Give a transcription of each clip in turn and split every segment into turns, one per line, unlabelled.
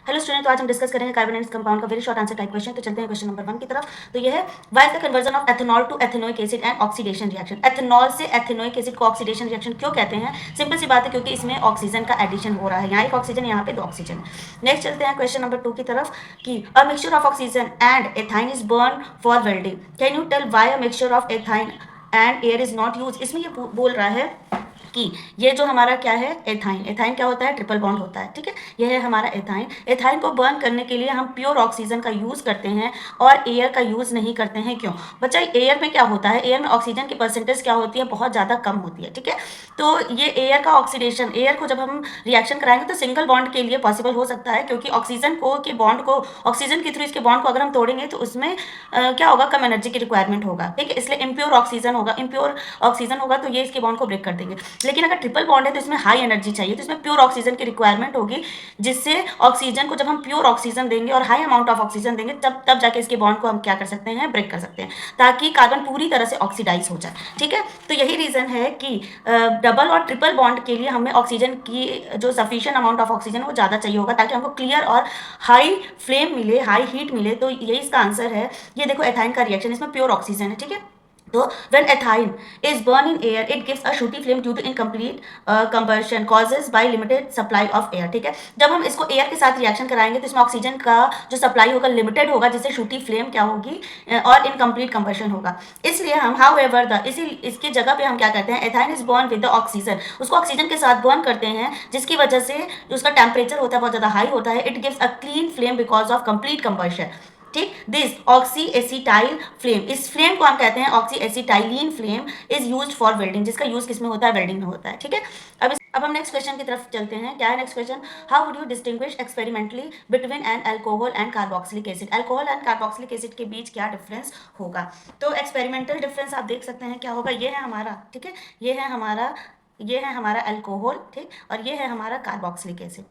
Hello student, तो आज हम डिस्कस करेंगे कार्बन एंड कंपाउंड का very short answer type question. तो चलते हैं क्वेश्चन नंबर 1 की तरफ। तो ये है, why is the conversion of ethanol to ethanoic acid and oxidation reaction. Ethanol से एथेनोइक एसिड को ऑक्सीडेशन रिएक्शन क्यों कहते हैं? सिंपल सी बात है, क्योंकि इसमें ऑक्सीजन का एडिशन हो रहा है। यहाँ एक ऑक्सीजन, यहाँ पे 2 ऑक्सीजन है। नेक्स्ट चलते हैं क्वेश्चन नंबर 2 की तरफ कि a mixture of oxygen and ethyne is burn for welding. Can you tell why a mixture of ethyne and air is not use. इसमें ये बोल रहा है कि ये जो हमारा क्या है, एथाइन। एथाइन क्या होता है? ट्रिपल बॉन्ड होता है। ठीक है, ये है हमारा एथाइन। एथाइन को बर्न करने के लिए हम प्योर ऑक्सीजन का यूज़ करते हैं और एयर का यूज़ नहीं करते हैं। क्यों बच्चा? एयर में क्या होता है, एयर में ऑक्सीजन की परसेंटेज क्या होती है, बहुत ज़्यादा कम होती है। ठीक है, तो ये एयर का ऑक्सीडेशन, एयर को जब हम रिएक्शन कराएंगे तो सिंगल बॉन्ड के लिए पॉसिबल हो सकता है, क्योंकि ऑक्सीजन को के बॉन्ड को, ऑक्सीजन के थ्रू इसके बॉन्ड को अगर हम तोड़ेंगे तो उसमें क्या होगा, कम एनर्जी की रिक्वायरमेंट होगा। ठीक है, इसलिए इम्प्योर ऑक्सीजन होगा। इम्प्योर ऑक्सीजन होगा तो ये इसके बॉन्ड को ब्रेक कर देंगे। लेकिन अगर ट्रिपल बॉन्ड है तो इसमें हाई एनर्जी चाहिए, तो इसमें प्योर ऑक्सीजन की रिक्वायरमेंट होगी, जिससे ऑक्सीजन को जब हम प्योर ऑक्सीजन देंगे और हाई अमाउंट ऑफ ऑक्सीजन देंगे तब जाके इसके बॉन्ड को हम क्या कर सकते हैं, ब्रेक कर सकते हैं, ताकि कार्बन पूरी तरह से ऑक्सीडाइज हो जाए। ठीक है, तो यही रीजन है कि डबल और ट्रिपल बॉन्ड के लिए हमें ऑक्सीजन की जो सफिशिएंट अमाउंट ऑफ ऑक्सीजन वो ज़्यादा चाहिए होगा, ताकि हमको क्लियर और हाई फ्लेम मिले, हाई हीट मिले। तो यही इसका आंसर है। ये देखो एथाइन का रिएक्शन, इसमें प्योर ऑक्सीजन है। ठीक है, तो when ethine is burned in air, it gives a shooty flame due to incomplete combustion caused by limited supply of air। ठीक है, जब हम इसको एयर के साथ रिएक्शन कराएंगे तो इसमें ऑक्सीजन का जो सप्लाई होगा लिमिटेड होगा, जिससे शूटी फ्लेम क्या होगी, और इनकम्प्लीट कंबशन होगा। इसलिए हम हाउएवर द इसकी जगह पे हम क्या करते हैं, ethyne is burn with the oxygen, उसको ऑक्सीजन के साथ बर्न करते हैं, जिसकी वजह से जो उसका टेम्परेचर होता है बहुत ज़्यादा हाई होता है। It gives a clean flame because of complete combustion. ठीक, दिस ऑक्सी एसिटाइल फ्लेम, इस फ्लेम को हम कहते हैं oxy acetylene flame, is used for welding, जिसका यूज किसमें होता है, वेल्डिंग में होता है। ठीक है, अब हम नेक्स्ट क्वेश्चन की तरफ चलते हैं। क्या है next question? How would you distinguish experimentally between an alcohol and carboxylic acid. Alcohol and carboxylic acid के बीच क्या डिफरेंस होगा? तो एक्सपेरिमेंटल डिफरेंस आप देख सकते हैं क्या होगा। ये है हमारा, ठीक है, ये है हमारा अल्कोहल, ठीक, और ये है हमारा कार्बोक्सिलिक एसिड।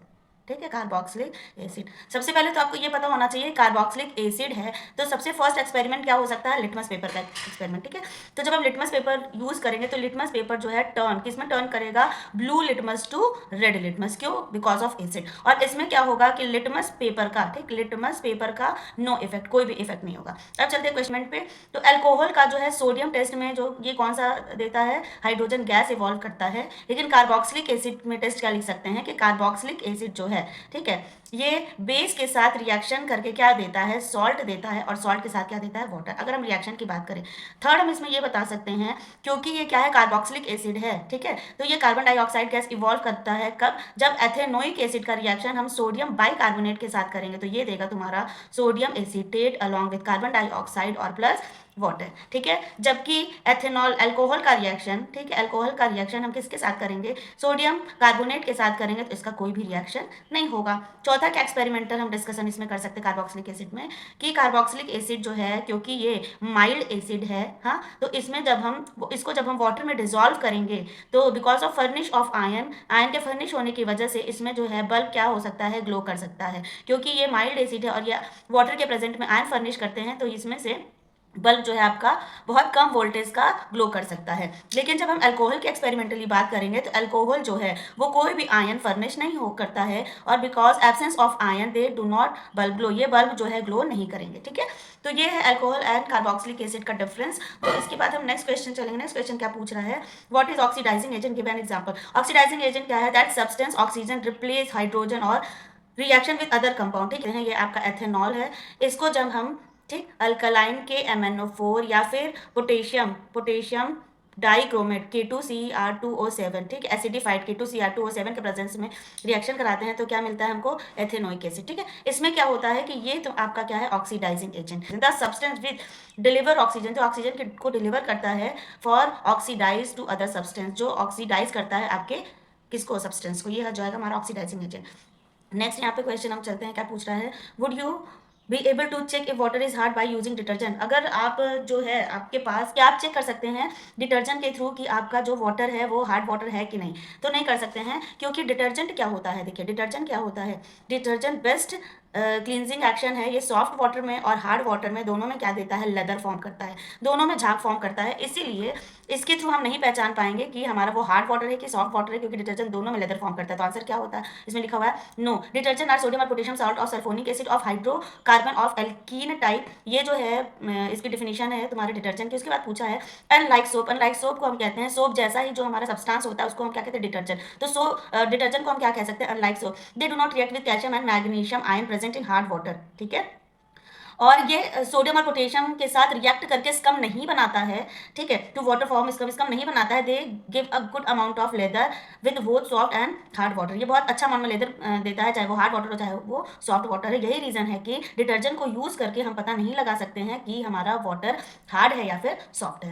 ठीक है, कार्बोक्सिलिक एसिड। सबसे पहले तो आपको ये पता होना चाहिए कार्बोक्सिलिक एसिड है तो सबसे फर्स्ट एक्सपेरिमेंट क्या हो सकता है, लिटमस पेपर का एक्सपेरिमेंट। ठीक है, तो जब हम लिटमस पेपर यूज करेंगे तो लिटमस पेपर जो है टर्न किसमें टर्न करेगा, blue litmus to red litmus. क्यों? Because of acid. और इसमें क्या होगा कि लिटमस पेपर का, ठीक, लिटमस पेपर का नो इफेक्ट, कोई भी इफेक्ट नहीं होगा। अब चलते हैं क्वेश्चन पे। तो अल्कोहल का जो है सोडियम टेस्ट में जो ये कौन सा देता है, हाइड्रोजन गैस इवॉल्व करता है। लेकिन कार्बोक्सिलिक एसिड में टेस्ट क्या लिख सकते हैं कि कार्बोक्सिलिक एसिड जो है, ठीक है, ये बेस के साथ रिएक्शन करके क्या देता है, सॉल्ट देता है, और सॉल्ट के साथ क्या देता है, वाटर। अगर हम रिएक्शन की बात करें, थर्ड हम इसमें ये बता सकते हैं, क्योंकि ये क्या है, कार्बोक्सिलिक एसिड है। ठीक है, तो ये कार्बन डाइऑक्साइड गैस इवॉल्व करता है कब, जब एथेनोइक एसिड का रिएक्शन हम सोडियम बाइकार्बोनेट के साथ करेंगे, तो ये देगा तुम्हारा sodium acetate along with carbon dioxide और प्लस वाटर। ठीक है, जबकि एथेनॉल अल्कोहल का रिएक्शन, ठीक है, अल्कोहल का रिएक्शन हम किसके साथ करेंगे, सोडियम कार्बोनेट के साथ करेंगे, तो इसका कोई भी रिएक्शन नहीं होगा। चौथा क्या एक्सपेरिमेंटल हम डिस्कशन इसमें कर सकते हैं कार्बोक्सिलिक एसिड में, कि कार्बोक्सिलिक एसिड जो है, क्योंकि ये माइल्ड एसिड है, हाँ, तो इसमें जब हम वाटर में डिजोल्व करेंगे तो because of furnish of ion के फर्निश होने की वजह से इसमें जो है बल्ब क्या हो सकता है, ग्लो कर सकता है, क्योंकि ये माइल्ड एसिड है और ये वाटर के प्रेजेंट में आयन फर्निश करते हैं, तो इसमें से बल्ब जो है आपका बहुत कम वोल्टेज का ग्लो कर सकता है। लेकिन जब हम अल्कोहल की एक्सपेरिमेंटली बात करेंगे तो अल्कोहल जो है वो कोई भी आयन फर्निश नहीं हो करता है, और because absence of ion they do not bulb glow, ये बल्ब जो है ग्लो नहीं करेंगे। ठीक है, तो ये है अल्कोहल एंड कार्बोक्सिलिक एसिड का डिफरेंस। तो इसके बाद हम नेक्स्ट क्वेश्चन चलेंगे। नेक्स्ट क्वेश्चन क्या पूछ रहा है, what is oxidizing agent, give an example. Oxidizing agent क्या है, that substance oxygen replace hydrogen और रिएक्शन विद अदर कंपाउंड। ठीक है, ये आपका एथेनॉल है। इसको जब हम, ठीक, अल्कलाइन के MnO4 या फिर पोटेशियम डाइक्रोमेट K2Cr2O7, ठीक, एसिडिफाइड K2Cr2O7 के प्रेजेंस में रिएक्शन कराते हैं तो क्या मिलता है हमको, एथेनोइक एसिड। ठीक है, इसमें क्या होता है कि ये तो आपका क्या है, oxidizing agent. The substance with deliver oxygen, जो ऑक्सीजन को डिलीवर करता है for oxidize to other substance, जो ऑक्सीडाइज करता है आपके किसको, सब्सटेंस को, ये हो जाएगा हमारा ऑक्सीडाइजिंग एजेंट। नेक्स्ट यहाँ पे क्वेश्चन हम चलते हैं, क्या पूछ रहा है, would you be able to check if water is hard by using detergent. अगर आप जो है आपके पास, क्या आप चेक कर सकते हैं डिटर्जेंट के थ्रू कि आपका जो वाटर है वो हार्ड वाटर है कि नहीं? तो नहीं कर सकते हैं, क्योंकि डिटर्जेंट क्या होता है, देखिए डिटर्जेंट क्या होता है, डिटर्जेंट बेस्ट क्लींजिंग एक्शन है, ये सॉफ्ट वाटर में और हार्ड वाटर में दोनों में क्या देता है, लेदर फॉर्म करता है, दोनों में झाग फॉर्म करता है। इसीलिए इसके थ्रू हम नहीं पहचान पाएंगे कि हमारा वो हार्ड वाटर है कि सॉफ्ट वाटर है, क्योंकि डिटर्जेंट दोनों में लेदर फॉर्म करता है। तो आंसर क्या होता है, इसमें लिखा हुआ है नो, डिटर्जेंट आर सोडियम और potassium salt of sulphonic acid of hydrocarbon of alkene type. ये जो है इसकी डिफिनेशन है तुम्हारे डिटर्जेंट की। उसके बाद पूछा है अनलाइक सोप, अनलाइक सोप को हम कहते हैं सोप जैसा ही जो हमारा सब्सटेंस होता है उसको हम क्या कहते हैं, डिटर्जेंट। तो डिटर्जेंट को हम क्या कह सकते हैं, unlike soap. They do not react with calcium and magnesium ion present in hard water, ठीक है। और ये सोडियम और पोटेशियम के साथ रिएक्ट करके स्कम नहीं बनाता है, ठीक है, टू वाटर फॉर्म स्कम नहीं बनाता है। They give a good amount of lather with both soft and hard water. ये बहुत अच्छा अमाउंट में लेदर देता है, चाहे वो हार्ड वाटर हो चाहे वो सॉफ्ट वाटर है। यही रीजन है कि डिटर्जेंट को यूज करके हम पता नहीं लगा सकते हैं कि हमारा वाटर हार्ड है या फिर सॉफ्ट है।